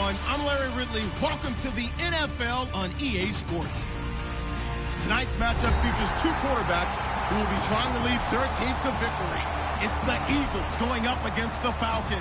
everyone. I'm Larry Ridley. Welcome to the NFL on EA Sports. Tonight's matchup features two quarterbacks who will be trying to lead their team to victory. It's the Eagles going up against the Falcons.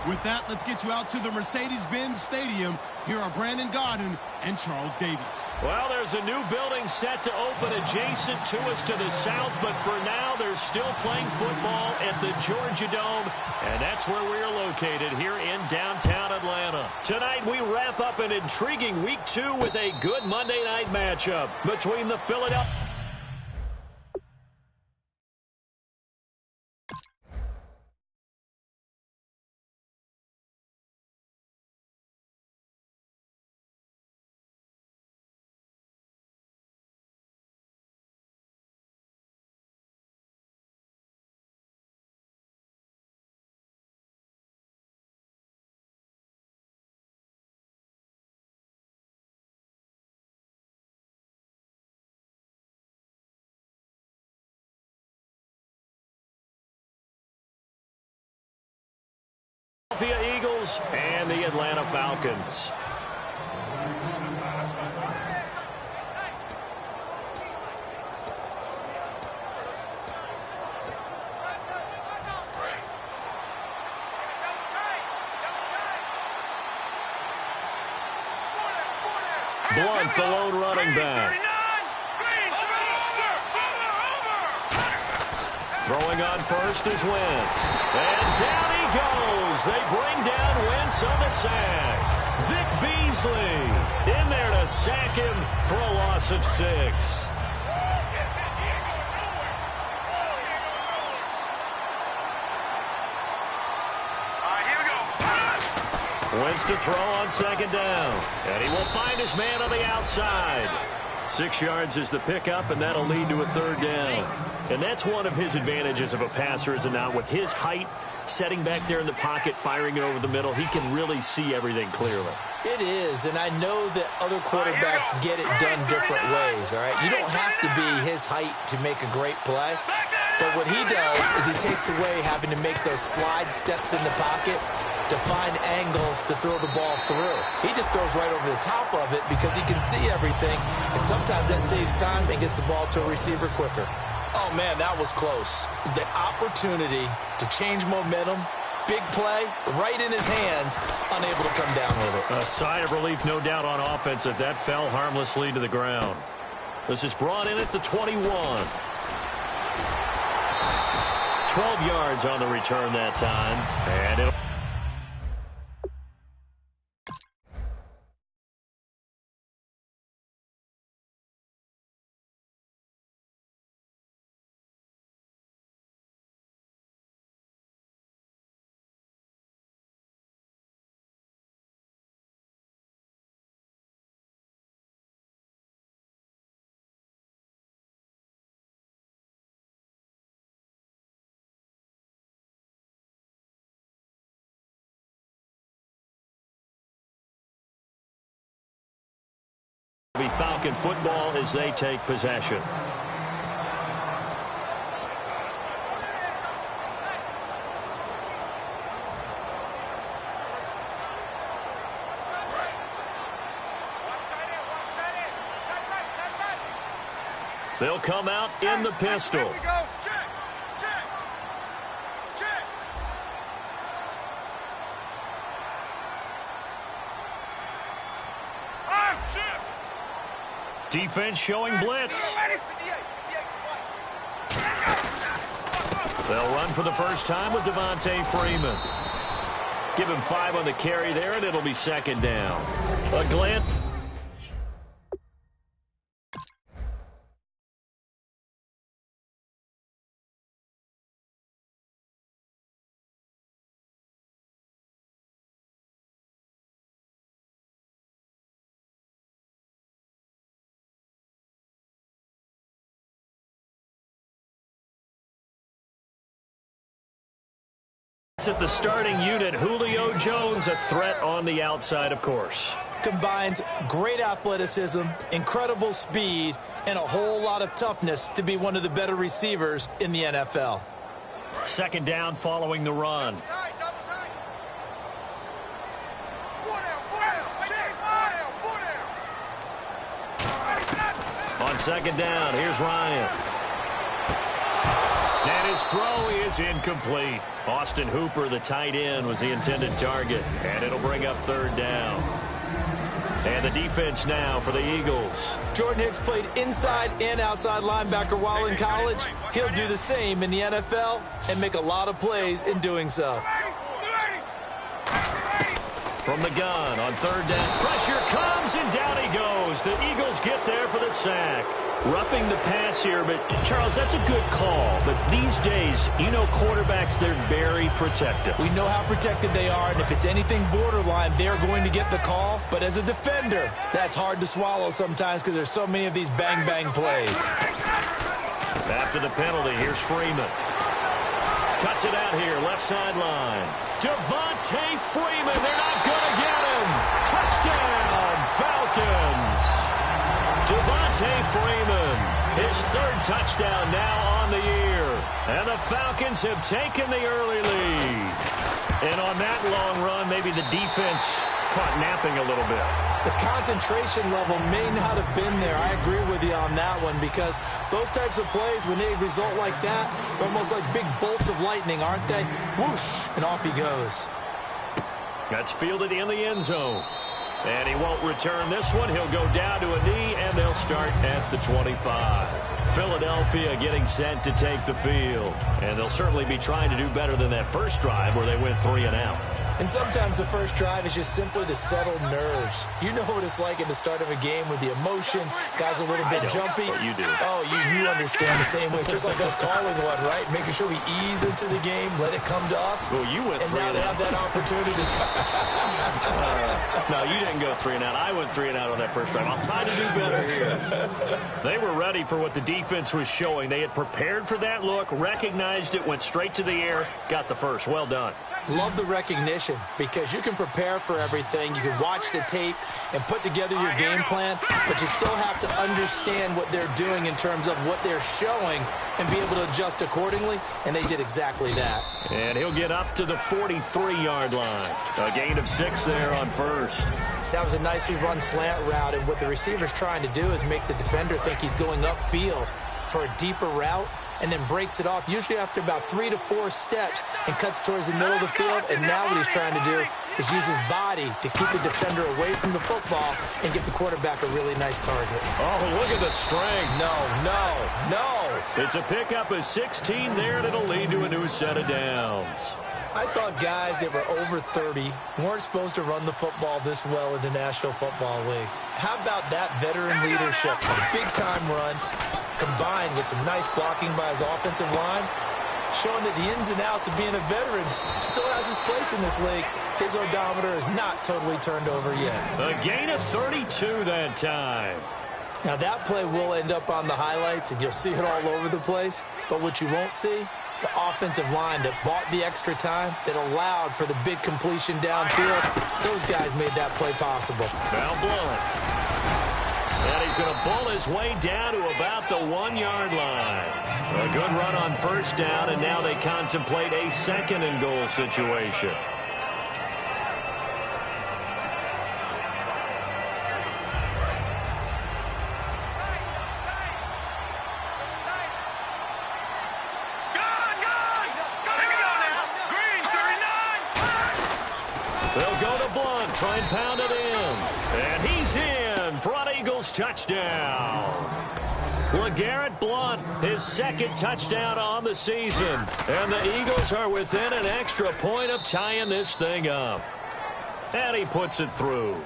With that, let's get you out to the Mercedes-Benz Stadium. Here are Brandon Godden and Charles Davis. Well, there's a new building set to open adjacent to us to the south, but for now, they're still playing football at the Georgia Dome, and that's where we're located here in downtown Atlanta. Tonight, we wrap up an intriguing Week 2 with a good Monday night matchup between the Philadelphia Eagles and the Atlanta Falcons. Blunt, the lone running back. Throwing on first is Wentz. And down he goes. They bring down Wentz on the sack. Vic Beasley in there to sack him for a loss of 6. Wentz to throw on second down. And he will find his man on the outside. 6 yards is the pickup, and that'll lead to a third down. And that's one of his advantages of a passer, is now with his height, setting back there in the pocket, firing it over the middle, he can really see everything clearly. It is, and I know that other quarterbacks get it done different ways, all right? You don't have to be his height to make a great play, but what he does is he takes away having to make those slide steps in the pocket to find angles to throw the ball through. He just throws right over the top of it because he can see everything, and sometimes that saves time and gets the ball to a receiver quicker. Oh, man, that was close. The opportunity to change momentum, big play, right in his hands, unable to come down with it. A sigh of relief, no doubt, on offense that fell harmlessly to the ground. This is brought in at the 21. 12 yards on the return that time, and it'll... be Falcon football as they take possession. They'll come out in the pistol. Defense showing blitz. They'll run for the first time with Devontae Freeman. Give him 5 on the carry there, and it'll be second down. A glance. At the starting unit, Julio Jones, a threat on the outside, of course. Combines great athleticism, incredible speed, and a whole lot of toughness to be one of the better receivers in the NFL. Second down following the run. second down. Here's Ryan. And his throw is incomplete. Austin Hooper, the tight end, was the intended target. And it'll bring up third down. And the defense now for the Eagles. Jordan Hicks played inside and outside linebacker while in college. He'll do the same in the NFL and make a lot of plays in doing so. From the gun on third down. Pressure comes, and down he goes. The Eagles get there for the sack. Roughing the pass here, but, Charles, that's a good call. But these days, you know quarterbacks, they're very protective. We know how protected they are, and if it's anything borderline, they're going to get the call. But as a defender, that's hard to swallow sometimes because there's so many of these bang-bang plays. After the penalty, here's Freeman. Cuts it out here, left sideline. Devontae Freeman, they're not going to get him. Touchdown, Falcons. Devontae Freeman, his third touchdown now on the year. And the Falcons have taken the early lead. And on that long run, maybe the defense caught napping a little bit. The concentration level may not have been there. I agree with you on that one because those types of plays, when they result like that, they're almost like big bolts of lightning, aren't they? Whoosh, and off he goes. That's fielded in the end zone. And he won't return this one. He'll go down to a knee, and they'll start at the 25. Philadelphia getting set to take the field. And they'll certainly be trying to do better than that first drive where they went 3 and out. And sometimes the first drive is just simply to settle nerves. You know what it's like at the start of a game with the emotion. Guys a little bit jumpy. But you do. Oh, you understand the same way. It's just like us calling one, right? Making sure we ease into the game, let it come to us. Well, you went 3 and out. And now they have that opportunity. No, you didn't go 3 and out. I went 3 and out on that first drive. I'll try to do better here. They were ready for what the defense was showing. They had prepared for that look, recognized it, went straight to the air, got the first. Well done. Love the recognition because you can prepare for everything. You can watch the tape and put together your game plan, but you still have to understand what they're doing in terms of what they're showing and be able to adjust accordingly, and they did exactly that. And he'll get up to the 43-yard line. A gain of 6 there on first. That was a nicely run slant route, and what the receiver's trying to do is make the defender think he's going upfield for a deeper route, and then breaks it off, usually after about 3 to 4 steps, and cuts towards the middle of the field. And now what he's trying to do is use his body to keep the defender away from the football and give the quarterback a really nice target. Oh, look at the strength. No. It's a pickup of 16 there, and it'll lead to a new set of downs. I thought guys that were over 30 weren't supposed to run the football this well in the National Football League. How about that veteran leadership? A big-time run, combined with some nice blocking by his offensive line, showing that the ins and outs of being a veteran still has his place in this league. His odometer is not totally turned over yet. A gain of 32 that time. Now that play will end up on the highlights, and you'll see it all over the place. But what you won't see, the offensive line that bought the extra time, that allowed for the big completion downfield, those guys made that play possible. Now Blunt. And he's going to pull his way down to about the 1-yard line. A good run on first down, and now they contemplate a second-and-goal situation. They'll go to Blunt, try and pound it in. And he's in. Front Eagles touchdown. LeGarrette Blunt, his second touchdown on the season. And the Eagles are within an extra point of tying this thing up. And he puts it through.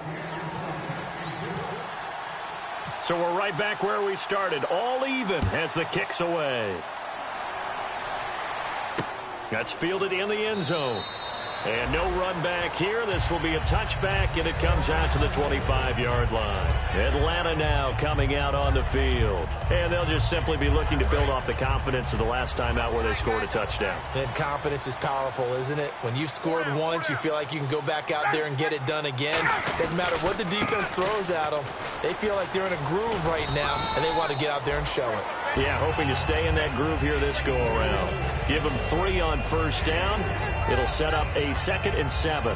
So we're right back where we started. All even as the kick's away. That's fielded in the end zone. And no run back here. This will be a touchback, and it comes out to the 25-yard line. Atlanta now coming out on the field. And they'll just simply be looking to build off the confidence of the last time out where they scored a touchdown. And confidence is powerful, isn't it? When you've scored once, you feel like you can go back out there and get it done again. Doesn't matter what the defense throws at them. They feel like they're in a groove right now, and they want to get out there and show it. Yeah, hoping to stay in that groove here this go-around. Give them 3 on first down. It'll set up a 2nd and 7.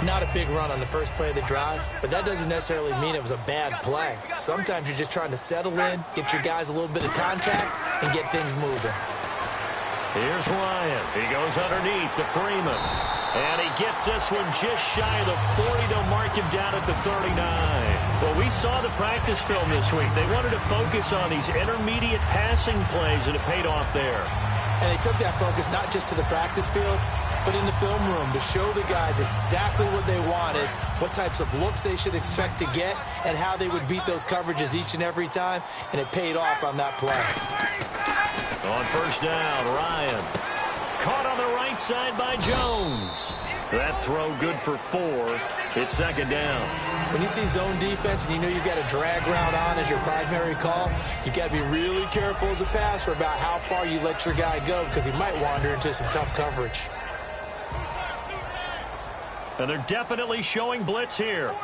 Not a big run on the first play of the drive, but that doesn't necessarily mean it was a bad play. Sometimes you're just trying to settle in, get your guys a little bit of contact, and get things moving. Here's Ryan. He goes underneath to Freeman. And he gets this one just shy of the 40 to mark him down at the 39. Well, we saw the practice film this week. They wanted to focus on these intermediate passing plays, and it paid off there. And they took that focus not just to the practice field, but in the film room to show the guys exactly what they wanted, what types of looks they should expect to get, and how they would beat those coverages each and every time, and it paid off on that play. On first down, Ryan. Caught on the right side by Jones. That throw good for 4. It's 2nd down. When you see zone defense and you know you've got a drag route on as your primary call, you've got to be really careful as a passer about how far you let your guy go because he might wander into some tough coverage. And they're definitely showing blitz here.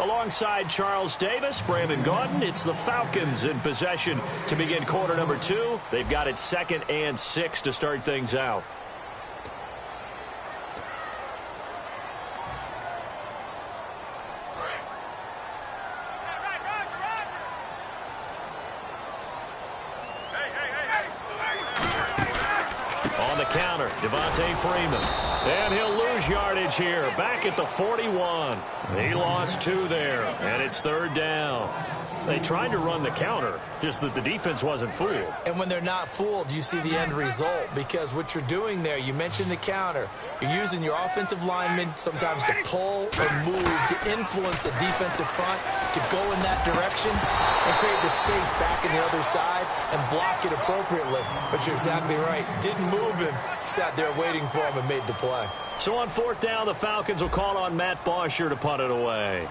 Alongside Charles Davis, Brandon Gaudin, it's the Falcons in possession to begin quarter number 2. They've got it 2nd and 6 to start things out. On the counter, Devontae Freeman. And he'll lose yardage here. Back at the 41. He lost 2 there. And it's 3rd down. They tried to run the counter, just that the defense wasn't fooled. And when they're not fooled, you see the end result. Because what you're doing there, you mentioned the counter. You're using your offensive linemen sometimes to pull or move to influence the defensive front to go in that direction and create the space back in the other side and block it appropriately. But you're exactly right. Didn't move him. Sat there waiting for him and made the play. So on 4th down, the Falcons will call on Matt Bosher to punt it away.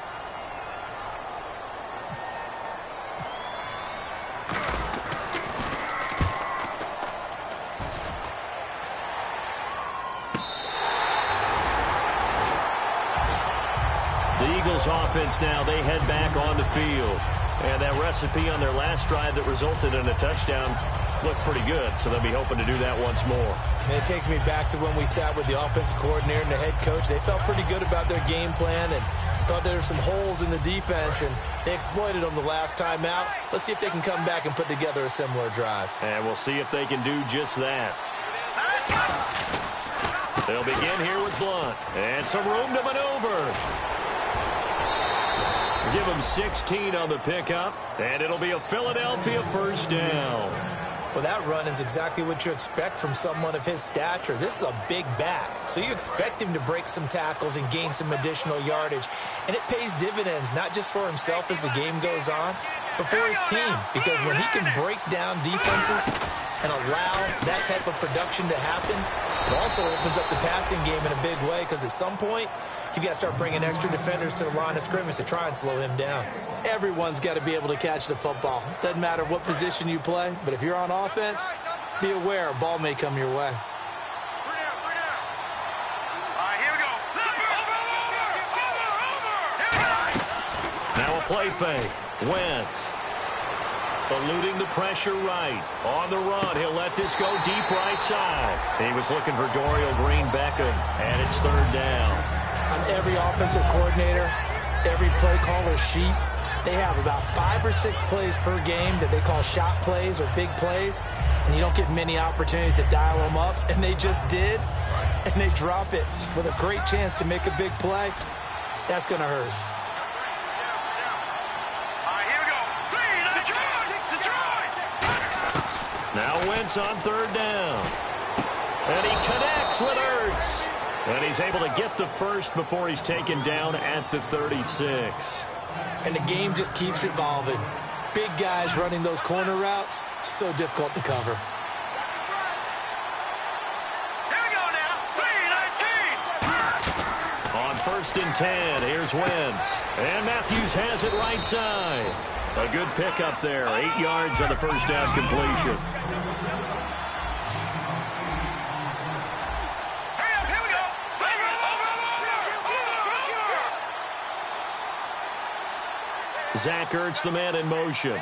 The Eagles offense now, they head back on the field. And that recipe on their last drive that resulted in a touchdown looked pretty good, so they'll be hoping to do that once more. And it takes me back to when we sat with the offensive coordinator and the head coach. They felt pretty good about their game plan and thought there were some holes in the defense, and they exploited them the last time out. Let's see if they can come back and put together a similar drive. And we'll see if they can do just that. They'll begin here with Blunt. And some room to maneuver. Give him 16 on the pickup, and it'll be a Philadelphia first down. Well, that run is exactly what you expect from someone of his stature. This is a big back, so you expect him to break some tackles and gain some additional yardage. And it pays dividends, not just for himself as the game goes on, but for his team. Because when he can break down defenses and allow that type of production to happen, it also opens up the passing game in a big way, because at some point, you've got to start bringing extra defenders to the line of scrimmage to try and slow him down. Everyone's got to be able to catch the football. Doesn't matter what position you play, but if you're on offense, be aware a ball may come your way. Now a play fake. Wentz eluding the pressure right. On the run, he'll let this go deep right side. He was looking for Dorial Green-Beckham, and it's 3rd down. On every offensive coordinator, every play caller sheet, they have about 5 or 6 plays per game that they call shot plays or big plays, and you don't get many opportunities to dial them up, and they just did, and they drop it with a great chance to make a big play. That's going to hurt. Now Wentz on 3rd down. And he connects with Ertz. And he's able to get the first before he's taken down at the 36. And the game just keeps evolving. Big guys running those corner routes, so difficult to cover. Here we go now. 3-19. On 1st and 10, here's Wentz. And Matthews has it right side. A good pickup there. 8 yards on the first down completion. Zach Ertz, the man in motion.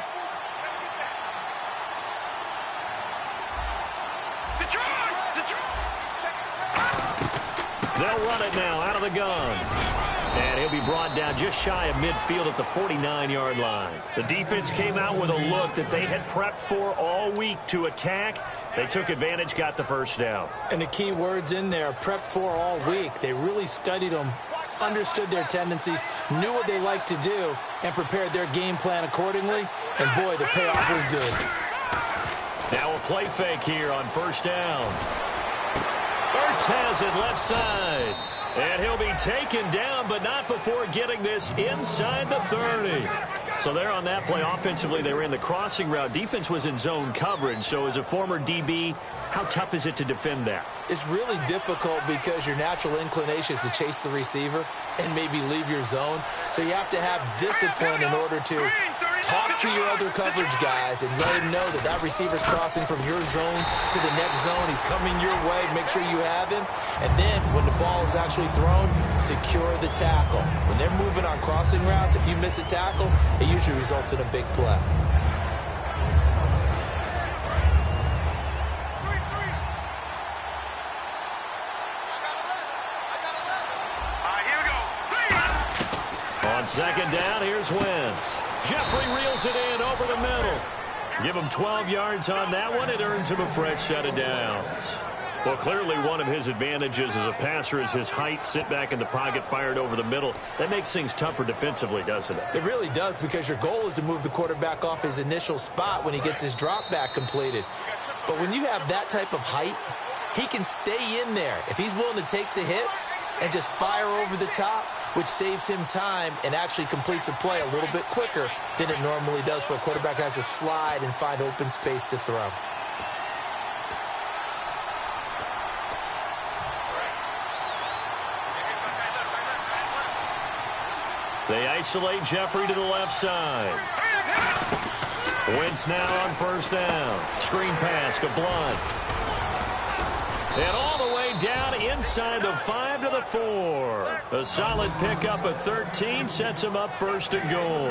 They'll run it now out of the gun. And he'll be brought down just shy of midfield at the 49-yard line. The defense came out with a look that they had prepped for all week to attack. They took advantage, got the first down. And the key words in there, prepped for all week. They really studied them, understood their tendencies, knew what they liked to do, and prepared their game plan accordingly. And, boy, the payoff was good. Now a play fake here on first down. Ertz has it left side. And he'll be taken down, but not before getting this inside the 30. So there on that play, offensively, they were in the crossing route. Defense was in zone coverage. So as a former DB, how tough is it to defend that? It's really difficult because your natural inclination is to chase the receiver and maybe leave your zone. So you have to have discipline in order to talk to your other coverage guys and let him know that that receiver's crossing from your zone to the next zone. He's coming your way. Make sure you have him. And then when the ball is actually thrown, secure the tackle. When they're moving on crossing routes, if you miss a tackle, it usually results in a big play. On second down, here's Wentz. Jeffrey reels it in over the middle. Give him 12 yards on that one. It earns him a fresh set of downs. Well, clearly one of his advantages as a passer is his height. Sit back in the pocket, fired over the middle. That makes things tougher defensively, doesn't it? It really does, because your goal is to move the quarterback off his initial spot when he gets his drop back completed. But when you have that type of height, he can stay in there if he's willing to take the hits and just fire over the top, which saves him time and actually completes a play a little bit quicker than it normally does for a quarterback who has to slide and find open space to throw. They isolate Jeffrey to the left side. Wentz now on first down. Screen pass to Blunt. And all the way down inside the 5 to the 4. A solid pickup of 13 sets him up first and goal.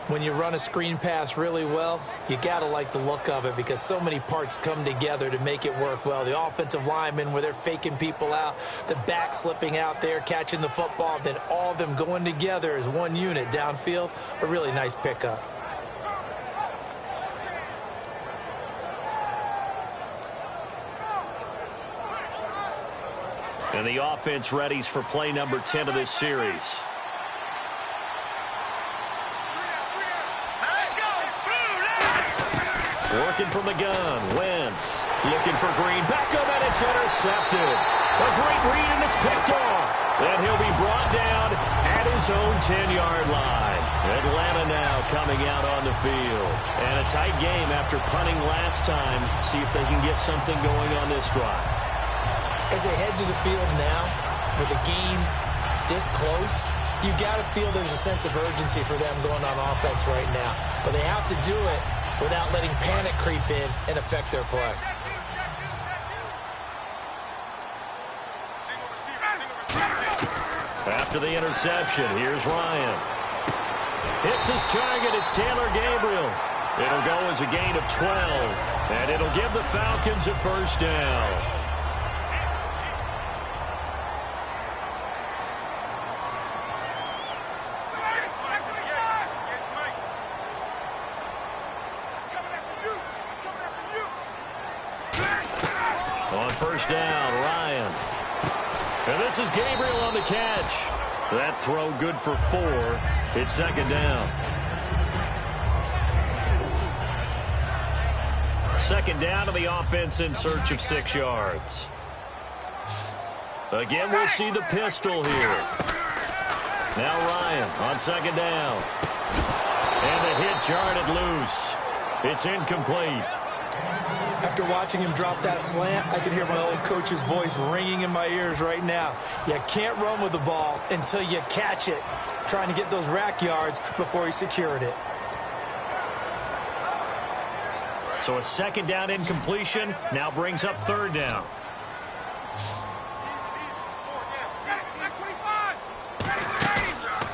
When you run a screen pass really well, you got to like the look of it because so many parts come together to make it work well. The offensive linemen, where they're faking people out, the back slipping out there, catching the football, then all of them going together as one unit downfield. A really nice pickup. And the offense readies for play number 10 of this series. Working from the gun, Wentz looking for Green. Back up, and it's intercepted. A great read, and it's picked off. And he'll be brought down at his own 10-yard line. Atlanta now coming out on the field. And a tight game after punting last time. See if they can get something going on this drive. As they head to the field now, with the game this close, you got to feel there's a sense of urgency for them going on offense right now. But they have to do it without letting panic creep in and affect their play. After the interception, here's Ryan. Hits his target. It's Taylor Gabriel. It'll go as a gain of 12, and it'll give the Falcons a first down. On first down, Ryan. And this is Gabriel on the catch. That throw good for 4. It's second down. Second down to the offense in search of 6 yards. Again, we'll see the pistol here. Now Ryan on second down. And the hit jarred it loose. It's incomplete. After watching him drop that slant, I can hear my old coach's voice ringing in my ears right now. You can't run with the ball until you catch it, trying to get those rack yards before he secured it. So a second down incompletion now brings up third down.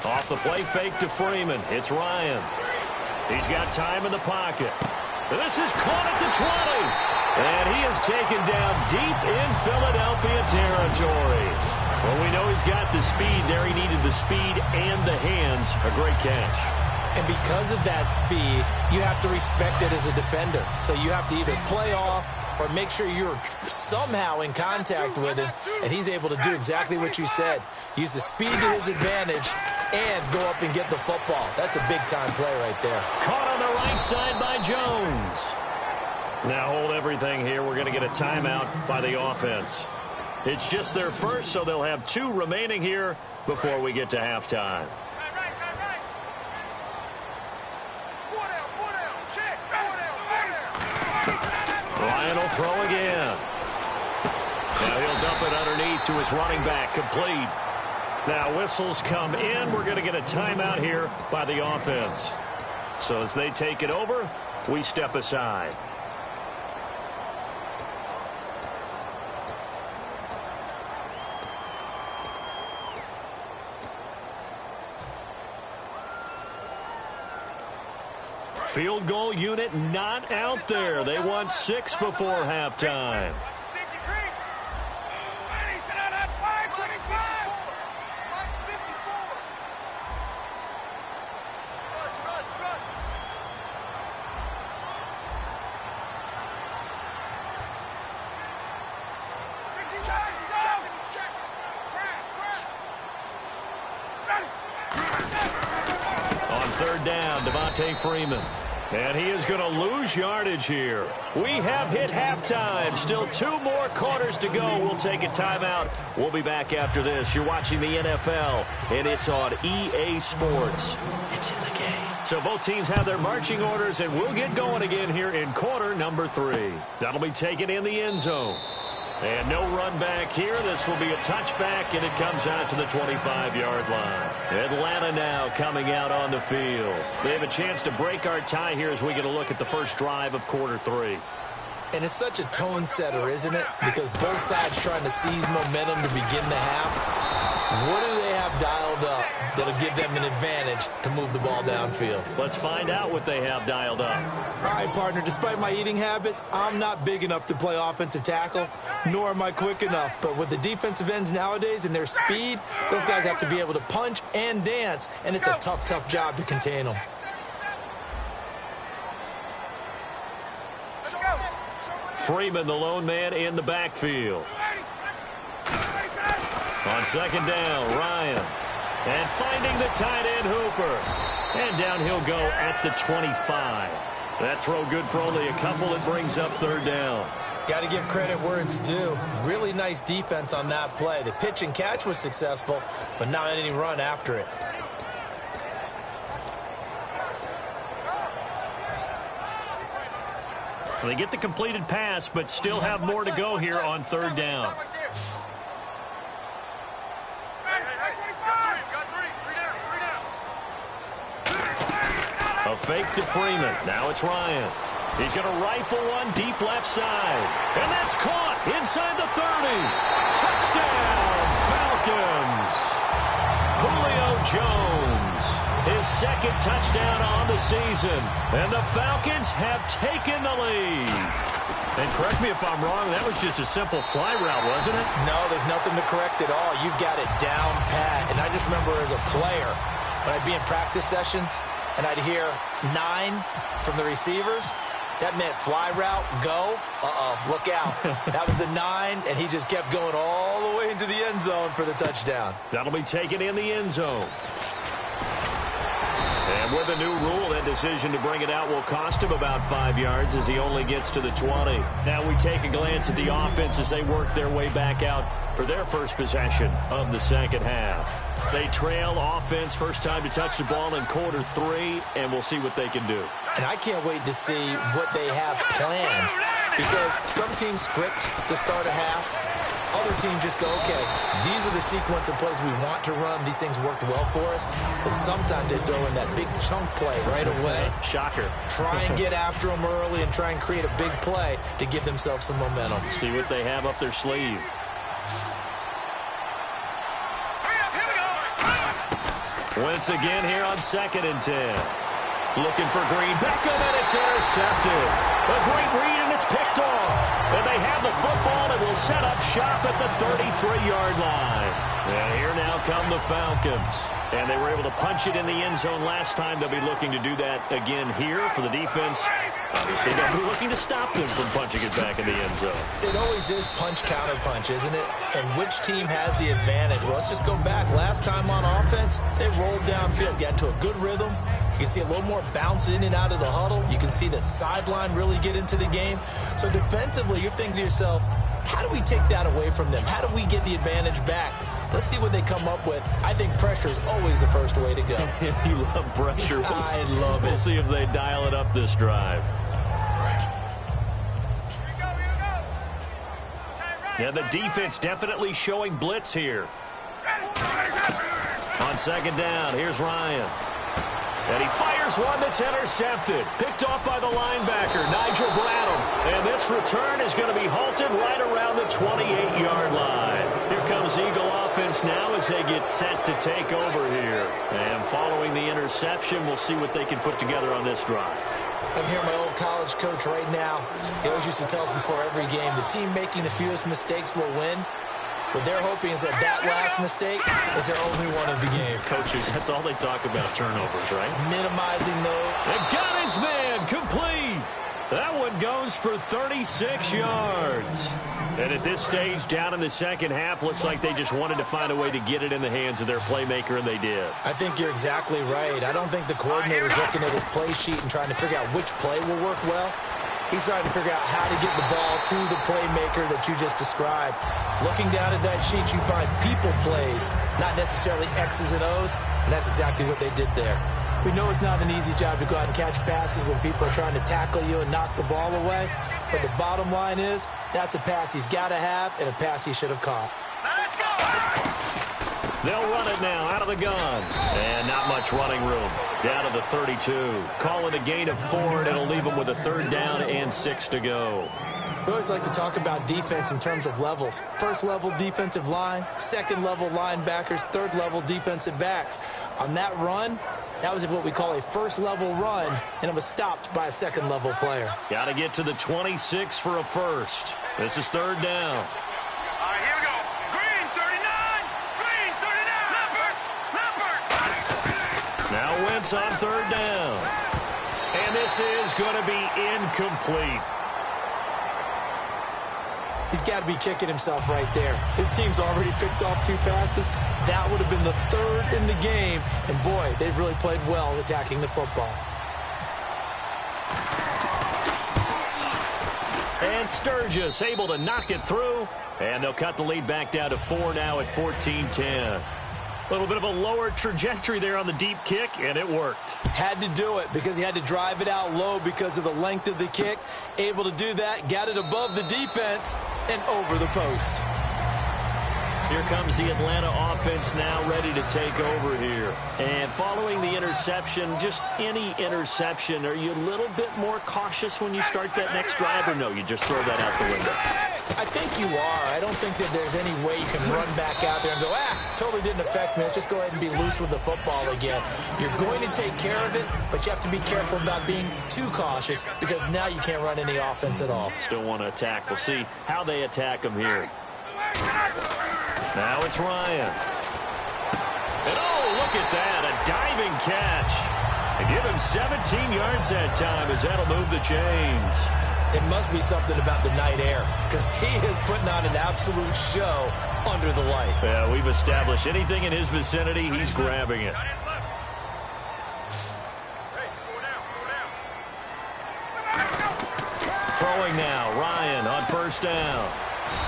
Off The play fake to Freeman. It's Ryan. He's got time in the pocket. This is caught at the 20. And he is taken down deep in Philadelphia territory. Well, we know he's got the speed there. He needed the speed and the hands. A great catch. And because of that speed, you have to respect it as a defender. So you have to either play off or make sure you're somehow in contact with him, and he's able to do exactly what you said. Use the speed to his advantage and go up and get the football. That's a big-time play right there. Caught on the right side by Jones. Now hold everything here. We're going to get a timeout by the offense. It's just their first, so they'll have 2 remaining here before we get to halftime. Ryan will throw again. Now he'll dump it underneath to his running back. Complete. Now whistles come in. We're going to get a timeout here by the offense. So as they take it over, we step aside. Field goal unit not out there. They want 6 before halftime. On 3rd down, Devontae Freeman. And he is going to lose yardage here. We have hit halftime. Still 2 more quarters to go. We'll take a timeout. We'll be back after this. You're watching the NFL, and it's on EA Sports. It's in the game. So both teams have their marching orders, and we'll get going again here in quarter number 3. That'll be taken in the end zone. And no run back here. This will be a touchback, and it comes out to the 25-yard line. Atlanta now coming out on the field. They have a chance to break our tie here as we get a look at the first drive of quarter 3. And it's such a tone setter, isn't it? Because both sides trying to seize momentum to begin the half. What do they have dialed up that'll give them an advantage to move the ball downfield? Let's find out what they have dialed up. All right, partner, despite my eating habits, I'm not big enough to play offensive tackle, nor am I quick enough. But with the defensive ends nowadays and their speed, those guys have to be able to punch and dance, and it's a tough, tough job to contain them. Freeman, the lone man in the backfield. On 2nd down, Ryan. And finding the tight end, Hooper. And down he'll go at the 25. That throw good for only a couple. It brings up 3rd down. Got to give credit where it's due. Really nice defense on that play. The pitch and catch was successful, but not any run after it. They get the completed pass, but still have more to go here on 3rd down. A fake to Freeman. Now it's Ryan. He's going to rifle one deep left side. And that's caught inside the 30. Touchdown, Falcons. Julio Jones, his 2nd touchdown on the season. And the Falcons have taken the lead. And correct me if I'm wrong, that was just a simple fly route, wasn't it? No, there's nothing to correct at all. You've got it down pat. And I just remember as a player, when I'd be in practice sessions, and I'd hear 9 from the receivers, that meant fly route, go, look out. That was the 9, and he just kept going all the way into the end zone for the touchdown. That'll be taken in the end zone. And with a new rule, that decision to bring it out will cost him about 5 yards as he only gets to the 20. Now we take a glance at the offense as they work their way back out for their first possession of the second half. They trail offense, first time to touch the ball in quarter 3, and we'll see what they can do. And I can't wait to see what they have planned, because some teams script to start a half. Other teams just go, okay, these are the sequence of plays we want to run. These things worked well for us. And sometimes they throw in that big chunk play right away. Shocker. Try and get after them early and try and create a big play to give themselves some momentum. See what they have up their sleeve. Wentz again here on 2nd and 10. Looking for Green. Beckham, and it's intercepted. A great read, and it's picked off. And they have the football and will set up shop at the 33-yard line. And here now come the Falcons. And they were able to punch it in the end zone last time. They'll be looking to do that again here for the defense. Obviously, they'll be looking to stop them from punching it back in the end zone. It always is punch-counter-punch, isn't it? And which team has the advantage? Well, let's just go back. Last time on offense, they rolled downfield, got into a good rhythm. You can see a little more bounce in and out of the huddle. You can see the sideline really get into the game. So defensively, you're thinking to yourself, how do we take that away from them? How do we get the advantage back? Let's see what they come up with. I think pressure is always the first way to go. You love pressure. I love it. We'll see if they dial it up this drive. Yeah, the defense definitely showing blitz here. On 2nd down, here's Ryan. And he fires one that's intercepted. Picked off by the linebacker, Nigel Bradham. And this return is going to be halted right around the 28-yard line. Here comes Eagle offense now as they get set to take over here. And following the interception, we'll see what they can put together on this drive. I'm hearing my old college coach right now. He always used to tell us before every game, the team making the fewest mistakes will win. What they're hoping is that last mistake is their only one of the game. Coaches, that's all they talk about, turnovers, right? Minimizing those. They've got his man complete. That one goes for 36 yards. And at this stage, down in the second half, looks like they just wanted to find a way to get it in the hands of their playmaker, and they did. I think you're exactly right. I don't think the coordinator's looking at his play sheet and trying to figure out which play will work well. He's trying to figure out how to get the ball to the playmaker that you just described. Looking down at that sheet, you find people plays, not necessarily X's and O's, and that's exactly what they did there. We know it's not an easy job to go out and catch passes when people are trying to tackle you and knock the ball away, but the bottom line is that's a pass he's got to have and a pass he should have caught. Let's go! They'll run it now out of the gun. And not much running room. Down to the 32. Call it a gain of 4, and it'll leave them with a 3rd down and 6 to go. We always like to talk about defense in terms of levels. 1st level defensive line, 2nd level linebackers, 3rd level defensive backs. On that run, that was what we call a 1st level run, and it was stopped by a 2nd level player. Got to get to the 26 for a 1st. This is 3rd down. Here we go. Green, 39. Green, 39. Leopard. Now Wentz on 3rd down. And this is going to be incomplete. He's got to be kicking himself right there. His team's already picked off 2 passes. That would have been the 3rd in the game. And, boy, they've really played well attacking the football. And Sturgis able to knock it through. And they'll cut the lead back down to 4 now at 14-10. A little bit of a lower trajectory there on the deep kick, and it worked. Had to do it because he had to drive it out low because of the length of the kick. Able to do that, got it above the defense and over the post. Here comes the Atlanta offense now ready to take over here. And following the interception, just any interception, are you a little bit more cautious when you start that next drive, or no, you just throw that out the window? I think you are. I don't think that there's any way you can run back out there and go, totally didn't affect me. Let's just go ahead and be loose with the football again. You're going to take care of it, but you have to be careful about being too cautious because now you can't run any offense at all. Still want to attack. We'll see how they attack them here. Now it's Ryan. And look at that, a diving catch. They give him 17 yards that time as that'll move the chains. It must be something about the night air because he is putting on an absolute show under the light. Yeah, we've established anything in his vicinity, he's grabbing it. Throwing now, Ryan on 1st down.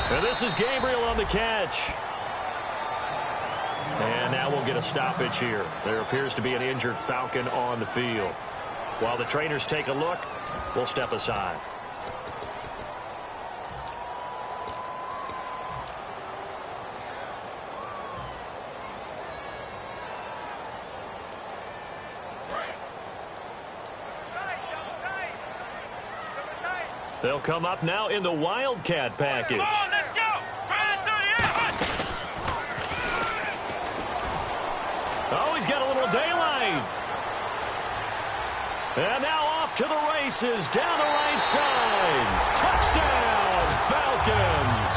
And this is Gabriel on the catch. And now we'll get a stoppage here. There appears to be an injured Falcon on the field. While the trainers take a look, we'll step aside. They'll come up now in the Wildcat package. Let's go. Oh, he's got a little And now off to the races, down the right side. Touchdown, Falcons.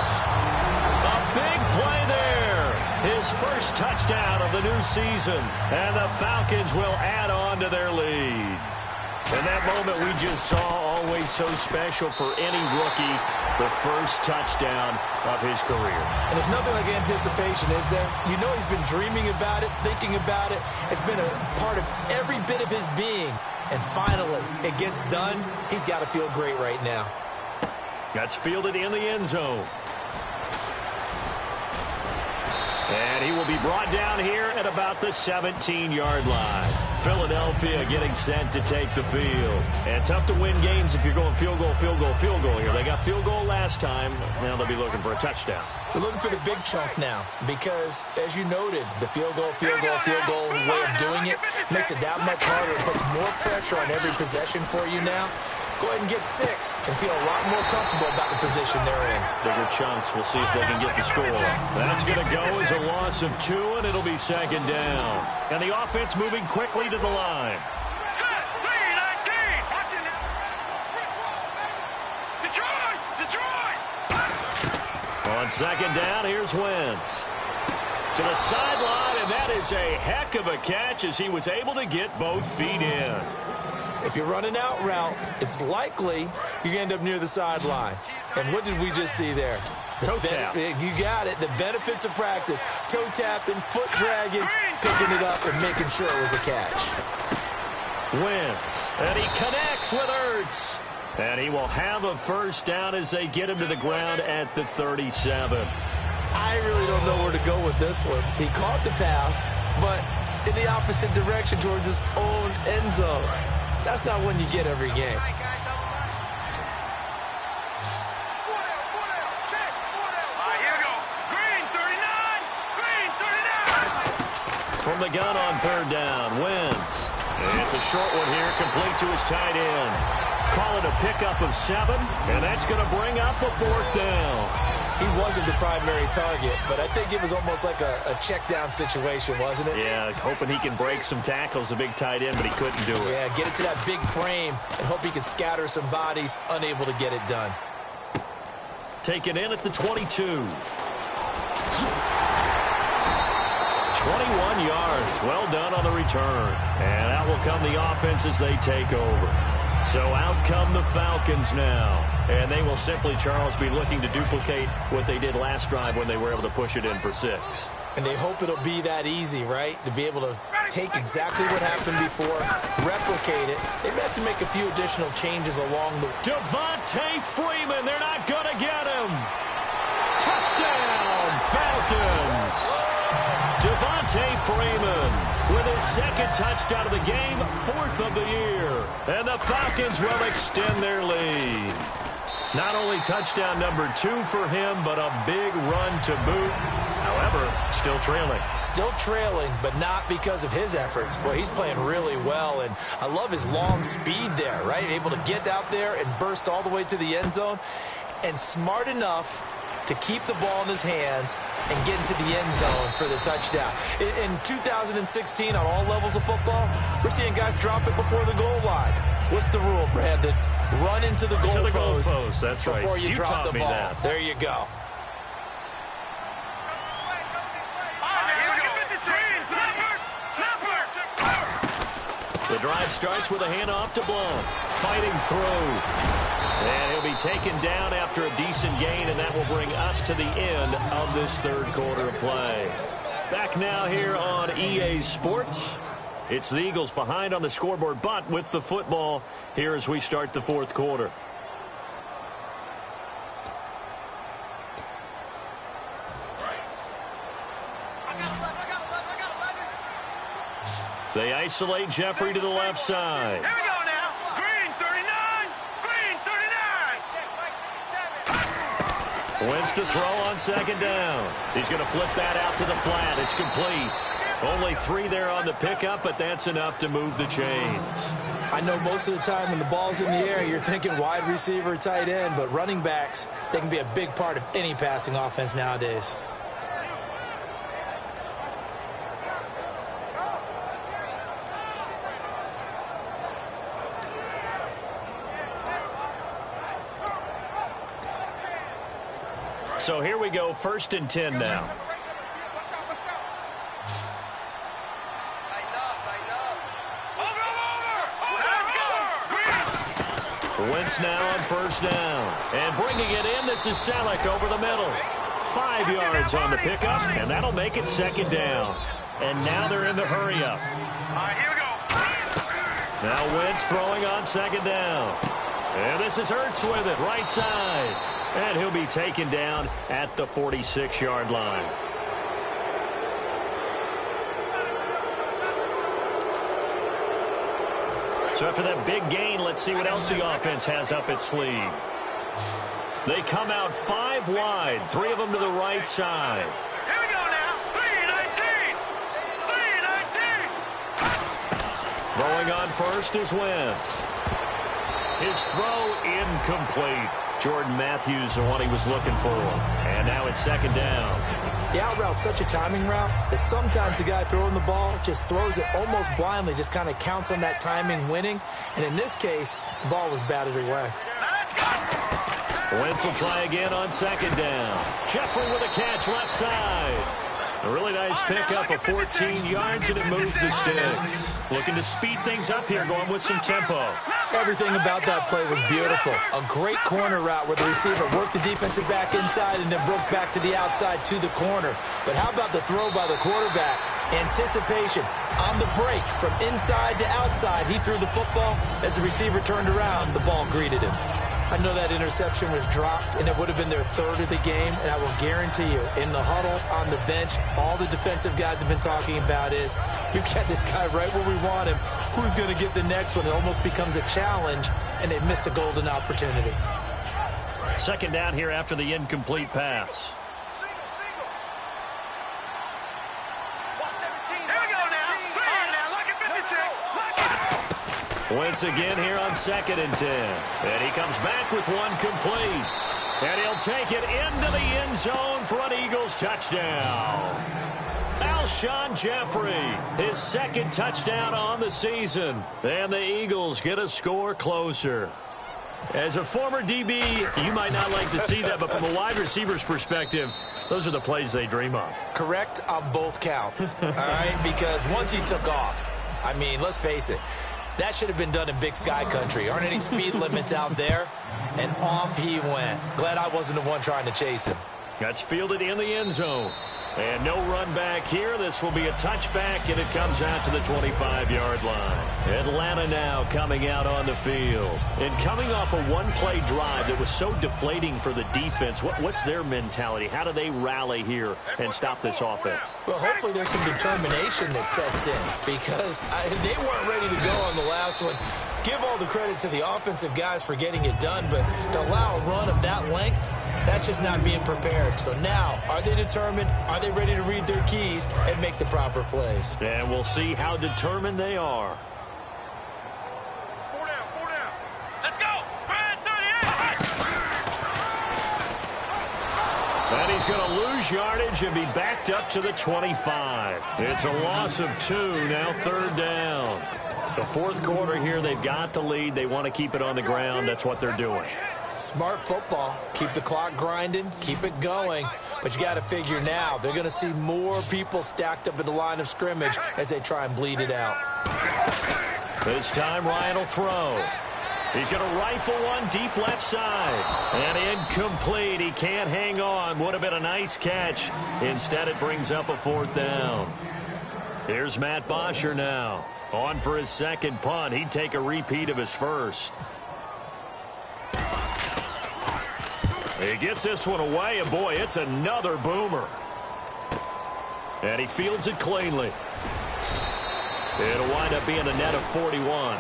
A big play there. His first touchdown of the new season. And the Falcons will add on to their lead. And that moment we just saw, always so special for any rookie, the first touchdown of his career. And there's nothing like anticipation, is there? You know he's been dreaming about it, thinking about it. It's been a part of every bit of his being. And finally, it gets done. He's got to feel great right now. That's fielded in the end zone. And he will be brought down here at about the 17-yard line. Philadelphia getting set to take the field. And tough to win games if you're going field goal, field goal, field goal here. They got field goal last time. Now they'll be looking for a touchdown. They're looking for the big chunk now because, as you noted, the field goal way of doing it makes it that much harder. It puts more pressure on every possession for you now. Go ahead and get 6 and feel a lot more comfortable about the position they're in. Bigger chunks. We'll see if they can get the score. That's going to go as a loss of 2, and it'll be second down. And the offense moving quickly to the line. On second down, here's Wentz. To the sideline, and that is a heck of a catch as he was able to get both feet in. If you're running out route, it's likely you're going to end up near the sideline. And what did we just see there? Toe tap. You got it. The benefits of practice. Toe tapping, foot dragging, picking it up, and making sure it was a catch. Wentz, and he connects with Ertz. And he will have a first down as they get him to the ground at the 37. I really don't know where to go with this one. He caught the pass, but in the opposite direction towards his own end zone. That's not one you get every game. From the gun on third down, Wentz. And it's a short one here, complete to his tight end. Call it a pickup of 7, and that's going to bring up a fourth down. He wasn't the primary target, but I think it was almost like a check down situation, wasn't it? Yeah, hoping he can break some tackles, a big tight end, but he couldn't do it. Yeah, get it to that big frame and hope he can scatter some bodies, unable to get it done. Taken in at the 22. 21 yards. Well done on the return. And out will come the offense as they take over. So out come the Falcons now. And they will simply, Charles, be looking to duplicate what they did last drive when they were able to push it in for 6. And they hope it'll be that easy, right? To be able to take exactly what happened before, replicate it. They may have to make a few additional changes along the way. Devontae Freeman, they're not going to get him. Touchdown, Falcons. Devontae Freeman with his second touchdown of the game, 4th of the year. And the Falcons will extend their lead. Not only touchdown number 2 for him, but a big run to boot. However, still trailing. Still trailing, but not because of his efforts. Well, he's playing really well, and I love his long speed there, right? Able to get out there and burst all the way to the end zone, and smart enough to keep the ball in his hands and get into the end zone for the touchdown. In 2016, on all levels of football, we're seeing guys drop it before the goal line. What's the rule, Brandon? Run into the goal post. That's right. Before you drop the ball. That. There you go. The drive starts with a handoff to Blount. Fighting through. And he'll be taken down after a decent gain, and that will bring us to the end of this third quarter of play. Back now here on EA Sports. It's the Eagles behind on the scoreboard, but with the football here as we start the fourth quarter. They isolate Jeffrey to the left side. Here we go now. Green 39. Green 39. Wentz to throw on second down. He's going to flip that out to the flat. It's complete. Only 3 there on the pickup, but that's enough to move the chains. I know most of the time when the ball's in the air, you're thinking wide receiver, tight end, but running backs, they can be a big part of any passing offense nowadays. So here we go, 1st and 10 now. Wentz now on 1st down. And bringing it in, this is Selleck over the middle. 5 yards on the pickup, and that'll make it 2nd down. And now they're in the hurry-up. All right, here we go. Now Wentz throwing on 2nd down. And this is Ertz with it, right side. And he'll be taken down at the 46-yard line. So after that big gain, let's see what else the offense has up its sleeve. They come out 5 wide, 3 of them to the right side. Here we go now. 3-19. 3-19. Throwing on 1st is Wentz. His throw incomplete. Jordan Matthews, the one he was looking for. And now it's 2nd down. The out route's such a timing route that sometimes the guy throwing the ball just throws it almost blindly, just kind of counts on that timing winning. And in this case, the ball was batted away. Wentz will try again on 2nd down. Jeffrey with a catch left side. A really nice pickup of 14 yards, and it moves the sticks. Looking to speed things up here, going with some tempo. Everything about that play was beautiful. A great corner route where the receiver worked the defensive back inside and then broke back to the outside to the corner. But how about the throw by the quarterback? Anticipation on the break from inside to outside. He threw the football. As the receiver turned around, the ball greeted him. I know that interception was dropped, and it would have been their 3rd of the game, and I will guarantee you, in the huddle, on the bench, all the defensive guys have been talking about is, we've got this guy right where we want him. Who's going to get the next one? It almost becomes a challenge, and they missed a golden opportunity. 2nd down here after the incomplete pass. Wentz again here on 2nd and 10. And he comes back with one complete. And he'll take it into the end zone for an Eagles touchdown. Alshon Jeffrey, his 2nd touchdown on the season. And the Eagles get a score closer. As a former DB, you might not like to see that, but from a wide receiver's perspective, those are the plays they dream of. Correct on both counts, all right? Because once he took off, I mean, let's face it, that should have been done in Big Sky country. Aren't any speed limits out there? And off he went. Glad I wasn't the one trying to chase him. That's fielded in the end zone. And no run back here. This will be a touchback, and it comes out to the 25-yard line. Atlanta now coming out on the field. And coming off a one-play drive that was so deflating for the defense, what's their mentality? How do they rally here and stop this offense? Well, hopefully there's some determination that sets in, because they weren't ready to go on the last one. Give all the credit to the offensive guys for getting it done, but to allow a run of that length, that's just not being prepared. So now, are they determined? Are they ready to read their keys and make the proper plays? And we'll see how determined they are. 4 down, 4 down. Let's go. Brad, 38. And he's going to lose yardage and be backed up to the 25. It's a loss of 2, now 3rd down. The 4th quarter here, they've got the lead. They want to keep it on the ground. That's what they're doing. Smart football. Keep the clock grinding. Keep it going. But you got to figure now, they're going to see more people stacked up in the line of scrimmage as they try and bleed it out. This time, Ryan will throw. He's going to rifle one deep left side. And incomplete. He can't hang on. Would have been a nice catch. Instead, it brings up a 4th down. Here's Matt Bosher now. On for his 2nd punt. He'd take a repeat of his 1st. He gets this one away, and boy, it's another boomer. And he fields it cleanly. It'll wind up being a net of 41.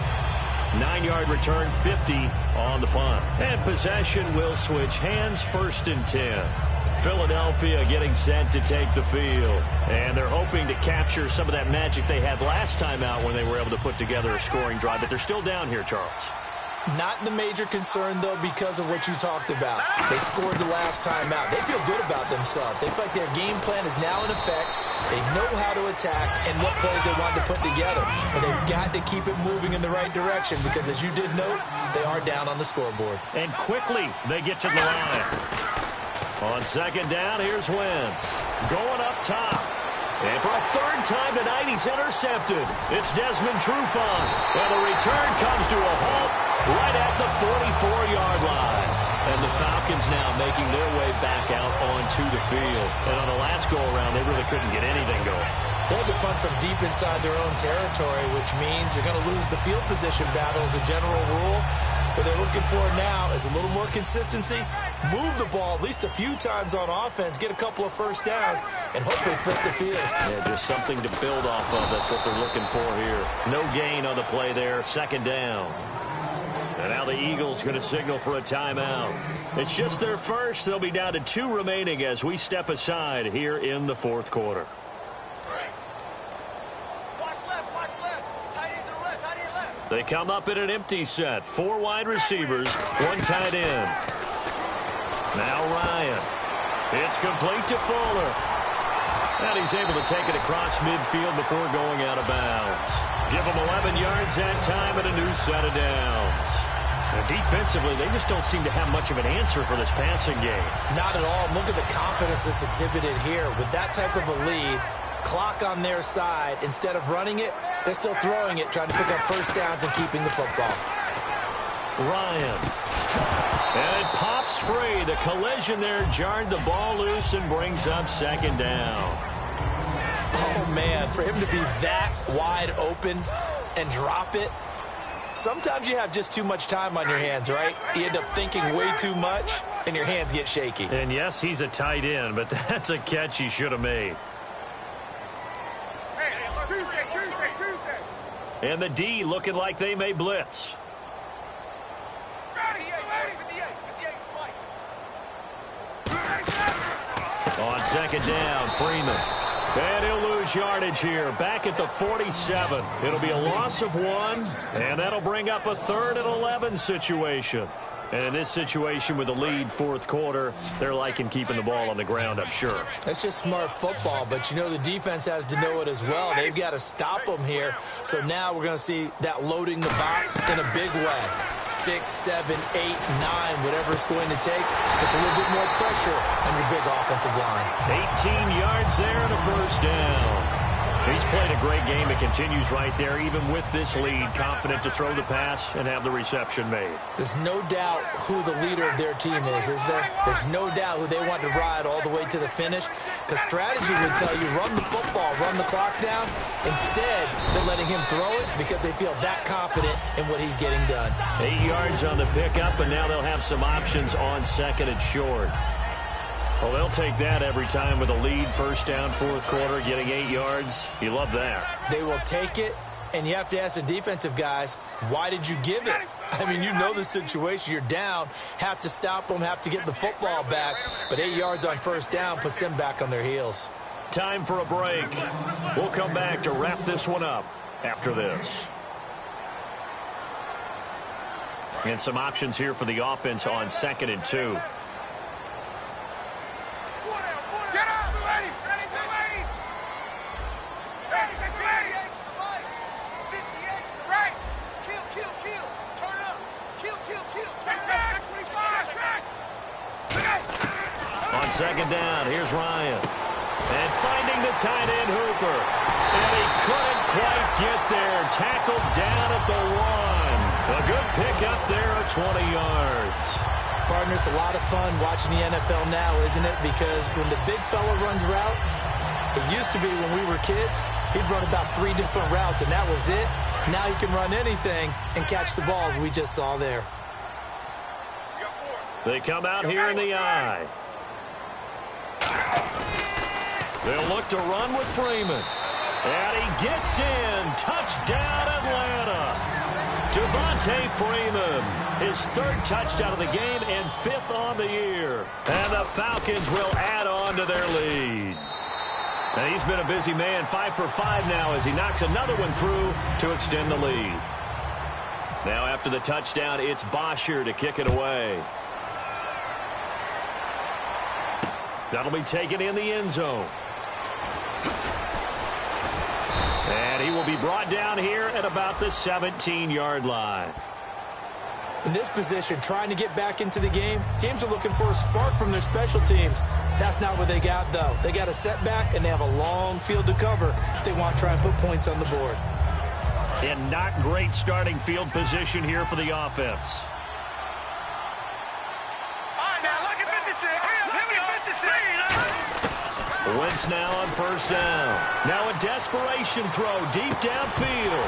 9-yard return, 50 on the punt. And possession will switch hands, 1st and 10. Philadelphia getting set to take the field. And they're hoping to capture some of that magic they had last time out when they were able to put together a scoring drive. But they're still down here, Charles. Not the major concern, though, because of what you talked about. They scored the last time out. They feel good about themselves. They feel like their game plan is now in effect. They know how to attack and what plays they want to put together. But they've got to keep it moving in the right direction because, as you did note, they are down on the scoreboard. And quickly they get to the line. On second down, here's Wentz. Going up top. And for a third time tonight, he's intercepted. It's Desmond Trufant. And the return comes to a halt right at the 44-yard line. And the Falcons now making their way back out onto the field. And on the last go-around, they really couldn't get anything going. They had to punt from deep inside their own territory, which means you're going to lose the field position battle as a general rule. What they're looking for now is a little more consistency, move the ball at least a few times on offense, get a couple of first downs, and hopefully flip the field. Yeah, just something to build off of. That's what they're looking for here. No gain on the play there, second down. And now the Eagles going to signal for a timeout. It's just their first. They'll be down to 2 remaining as we step aside here in the fourth quarter. They come up in an empty set. 4 wide receivers, 1 tight end. Now Ryan. It's complete to Fuller. And he's able to take it across midfield before going out of bounds. Give him 11 yards that time and a new set of downs. Now, defensively, they just don't seem to have much of an answer for this passing game. Not at all. Look at the confidence that's exhibited here. With that type of a lead, clock on their side, instead of running it, they're still throwing it, trying to pick up first downs and keeping the football. Ryan. And it pops free. The collision there jarred the ball loose and brings up second down. Oh, man, for him to be that wide open and drop it, sometimes you have just too much time on your hands, right? You end up thinking way too much, and your hands get shaky. And, yes, he's a tight end, but that's a catch he should have made. And the D looking like they may blitz. On second down, Freeman. And he'll lose yardage here. Back at the 47. It'll be a loss of 1, and that'll bring up a 3rd and 11 situation. And in this situation with the lead fourth quarter, they're liking keeping the ball on the ground, I'm sure. That's just smart football, but you know the defense has to know it as well. They've got to stop them here. So now we're going to see that loading the box in a big way. 6, 7, 8, 9, whatever it's going to take. It's a little bit more pressure on your big offensive line. 18 yards there and a first down. He's played a great game. It continues right there, even with this lead, confident to throw the pass and have the reception made. There's no doubt who the leader of their team is there? There's no doubt who they want to ride all the way to the finish, because strategy would tell you run the football, run the clock down. Instead, they're letting him throw it because they feel that confident in what he's getting done. 8 yards on the pickup, and now they'll have some options on second and short. Well, they'll take that every time with a lead, first down, fourth quarter, getting 8 yards. You love that. They will take it, and you have to ask the defensive guys, why did you give it? I mean, you know the situation. You're down, have to stop them, have to get the football back. But 8 yards on first down puts them back on their heels. Time for a break. We'll come back to wrap this one up after this. And some options here for the offense on second and 2. On second down, here's Ryan. And finding the tight end, Hooper. And he couldn't quite get there. Tackled down at the 1. A good pickup there at 20 yards. Partner, it's a lot of fun watching the NFL now, isn't it? Because when the big fella runs routes, it used to be when we were kids, he'd run about 3 different routes, and that was it. Now he can run anything and catch the balls we just saw there. They come out here in the eye. They'll look to run with Freeman. And he gets in. Touchdown, Atlanta. Devontae Freeman, his 3rd touchdown of the game and 5th on the year. And the Falcons will add on to their lead. And he's been a busy man, 5 for 5 now as he knocks another one through to extend the lead. Now after the touchdown, it's Bosher to kick it away. That'll be taken in the end zone. And he will be brought down here at about the 17-yard line. In this position, trying to get back into the game, teams are looking for a spark from their special teams. That's not what they got, though. They got a setback, and they have a long field to cover if they want to try and put points on the board. And not great starting field position here for the offense. Wentz now on first down. Now a desperation throw deep downfield.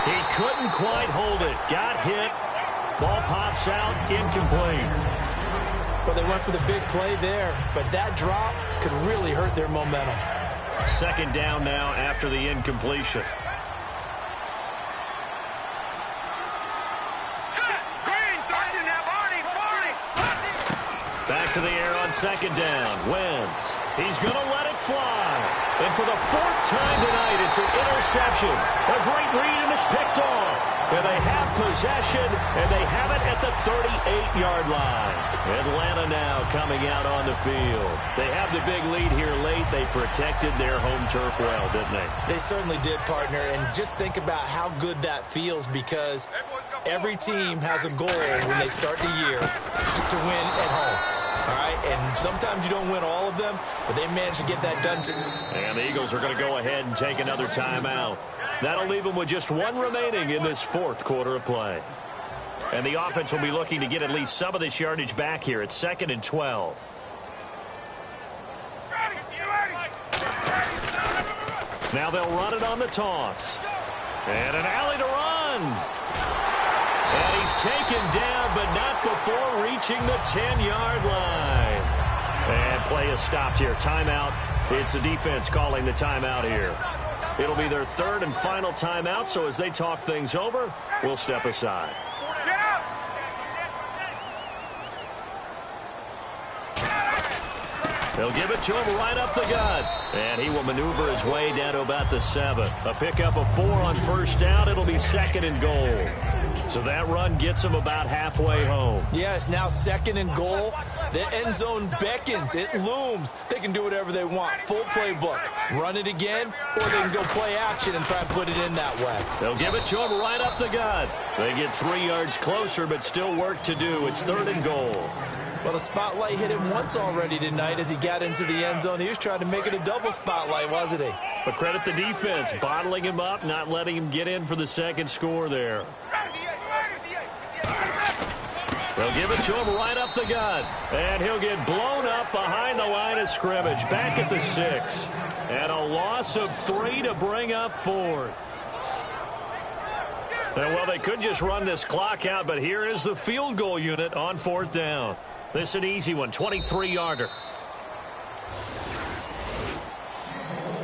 He couldn't quite hold it. Got hit. Ball pops out, incomplete. Well, they went for the big play there, but that drop could really hurt their momentum. Second down now after the incompletion. Back to the air on second down. Wentz. He's going to let it fly. And for the fourth time tonight, it's an interception. A great read, and it's picked off. And they have possession, and they have it at the 38-yard line. Atlanta now coming out on the field. They have the big lead here late. They protected their home turf well, didn't they? They certainly did, partner. And just think about how good that feels, because every team has a goal when they start the year to win at home. All right, and sometimes you don't win all of them, but they managed to get that done too. And the Eagles are going to go ahead and take another timeout. That'll leave them with just one remaining in this fourth quarter of play. And the offense will be looking to get at least some of this yardage back here. It's 2nd and 12. Now they'll run it on the toss. And an alley to run. And he's taken down, but not before reaching the 10-yard line. And play is stopped here. Timeout. It's the defense calling the timeout here. It'll be their third and final timeout, so as they talk things over, we'll step aside. They'll give it to him right up the gut. And he will maneuver his way down to about the 7. A pickup of 4 on first down. It'll be 2nd and goal. So that run gets him about halfway home. Yeah, it's now 2nd and goal. The end zone beckons. It looms. They can do whatever they want. Full playbook. Run it again, or they can go play action and try and put it in that way. They'll give it to him right up the gut. They get 3 yards closer, but still work to do. It's 3rd and goal. Well, the spotlight hit him once already tonight as he got into the end zone. He was trying to make it a double spotlight, wasn't he? But credit the defense, bottling him up, not letting him get in for the second score there. They'll give it to him right up the gut. And he'll get blown up behind the line of scrimmage. Back at the 6. And a loss of 3 to bring up 4th. And, well, they could just run this clock out, but here is the field goal unit on 4th down. This is an easy one, 23-yarder.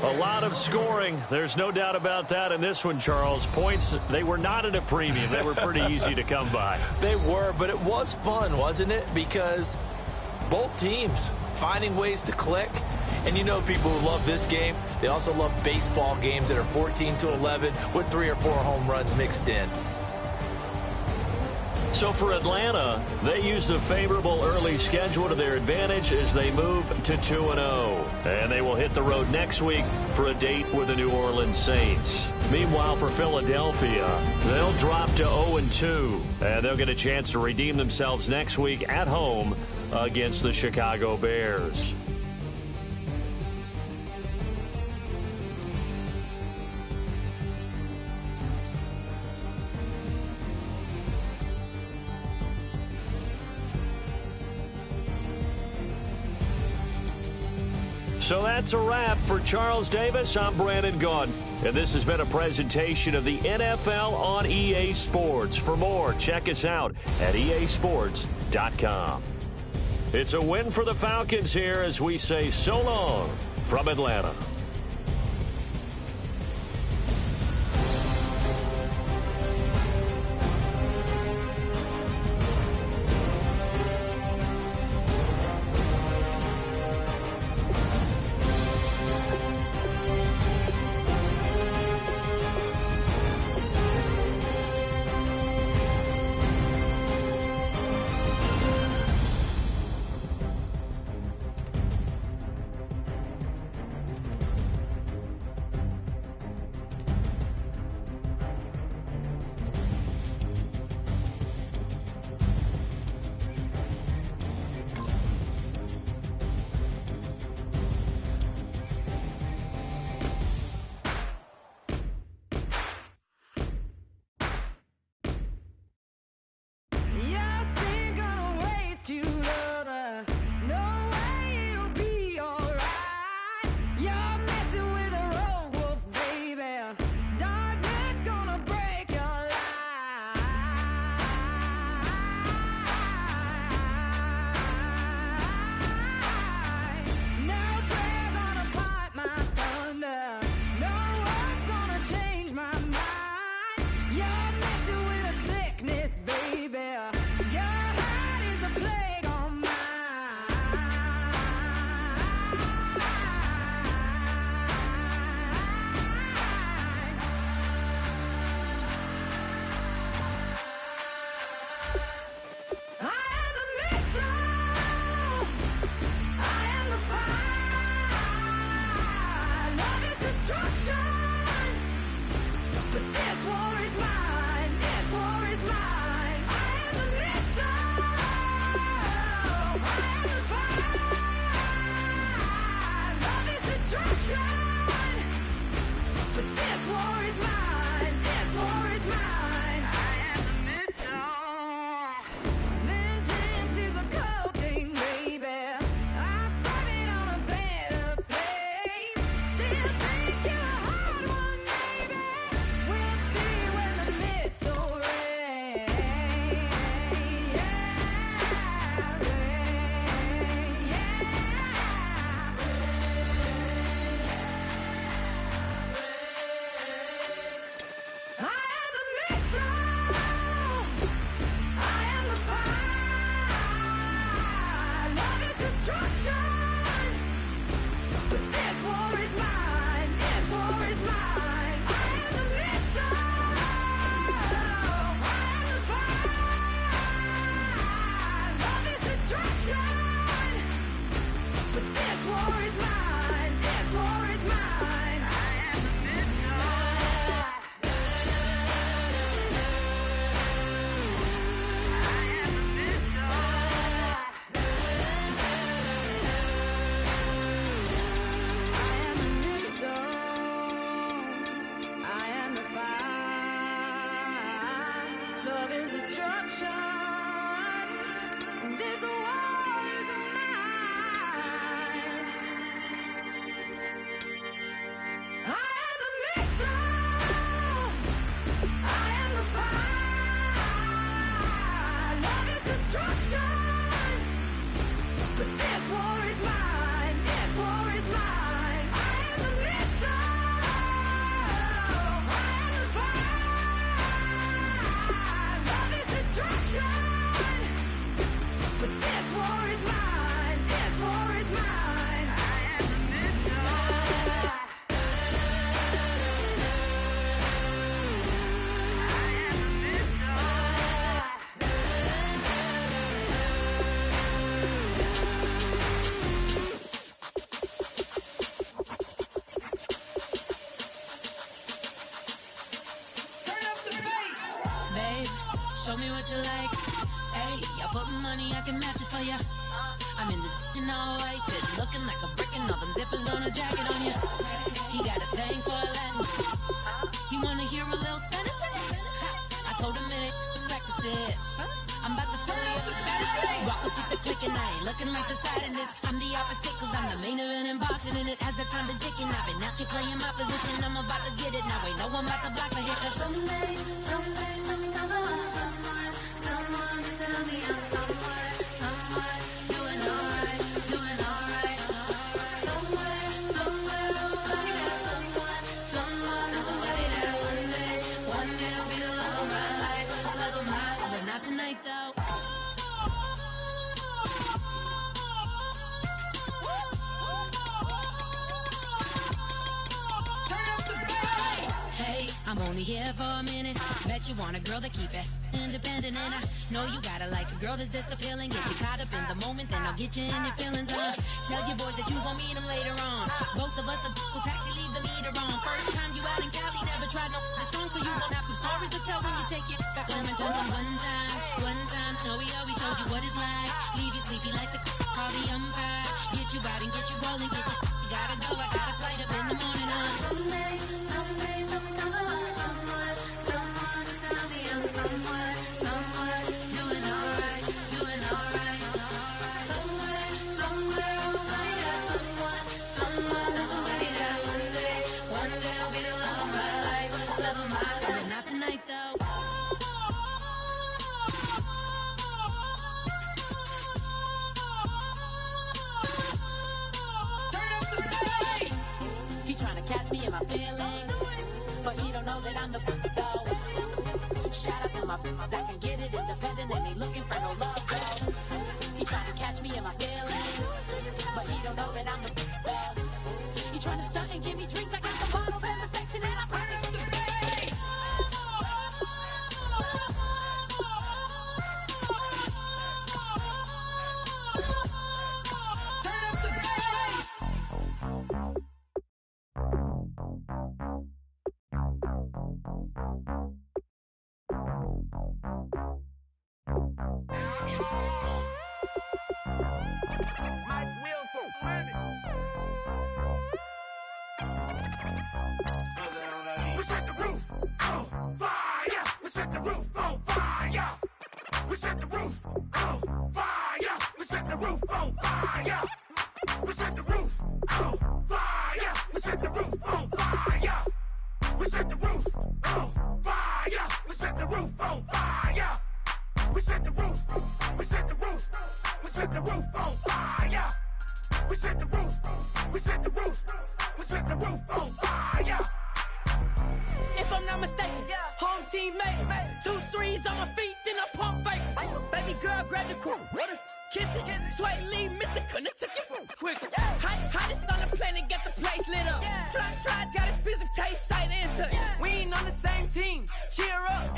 A lot of scoring. There's no doubt about that in this one, Charles. Points, they were not at a premium. They were pretty easy to come by. They were, but it was fun, wasn't it? Because both teams finding ways to click. And you know people who love this game, they also love baseball games that are 14-11 with 3 or 4 home runs mixed in. So for Atlanta, they use the favorable early schedule to their advantage as they move to 2-0. And they will hit the road next week for a date with the New Orleans Saints. Meanwhile, for Philadelphia, they'll drop to 0-2. And they'll get a chance to redeem themselves next week at home against the Chicago Bears. So that's a wrap. For Charles Davis, I'm Brandon Gaudin. And this has been a presentation of the NFL on EA Sports. For more, check us out at easports.com. It's a win for the Falcons here as we say so long from Atlanta. put money, I can match it for ya. I'm in this all white fit, looking like a brick and all them zippers on a jacket on ya. He got a thing for Latin. He wanna hear a little Spanish in it. I told him it to practice it. I'm about to fill you up with status. Walk up with the click and I ain't looking like the side in this. I'm the opposite cause I'm the main event in boxing and it has the time to ticking. I've been out here playing my position. I'm about to get it now. Ain't no one about to block the hit cause someday come along. Someone to tell me I'm someone doing alright. Somewhere, somebody that one day will be the love of my life, but not tonight though. Hey, I'm only here for a minute. Bet you want a girl to keep it independent, and I know you gotta like a girl that's this appealing. Get you caught up in the moment, then I'll get you in your feelings. Tell your boys that you gon' meet them later on. Both of us are so taxi, leave the meter on. First time you out in Cali, never tried no this strong, so you gon' have some stories to tell when you take it back home and tell them one time, Snowy always showed you what it's like. Leave you sleepy like the call the umpire. Get you out and get you rolling, get you gotta go. I got a flight up in the morning on someday come along. Someone to tell me I'm someone doing alright. Somewhere, somebody that one day will be the love of my life, but not tonight though. He tryna catch me in my feelings, but he don't know that I'm the though. Shout out to my that can get it independent and ain't looking for no love though. He tryna catch me in my feelings, but he don't know that I'm the though. He tryna stunt and give me drinks. I got the bottle in the section and I promise to the face. We set the roof on fire. We set the roof on fire. We set the roof on fire. We set the roof on fire. We set the roof on fire. We set the roof on fire. We set the roof on fire. We set the roof on fire. We set the roof. We set the roof. We set the roof on fire. We set the roof. We set the roof. We set the roof on fire. If I'm not mistaken, home team made it. 2 threes on my feet, then I pump fake. Baby girl, grab the quick. Kiss it. Sweat leave, Mr. Couldn't took it quicker. Hottest on the planet, get the place lit up. Fly, got expensive taste, sight and touch. We ain't on the same team. Cheer up.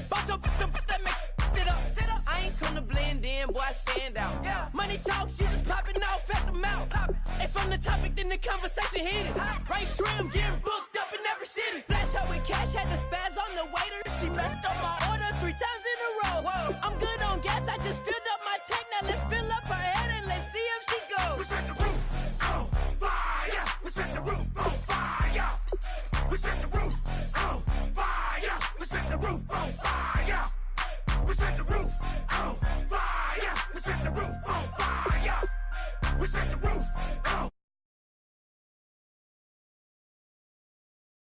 Both up, that make sit up. I ain't come to blend in, boy, I stand out. Money talks, you just popping off at the mouth. If I'm the topic, then the conversation hit it. Right trim, getting booked up in every city. Splash out with cash, had the spaz on the waiter. She messed up my order 3 times in a row. I'm good on gas, I just filled up my tank, now let's fill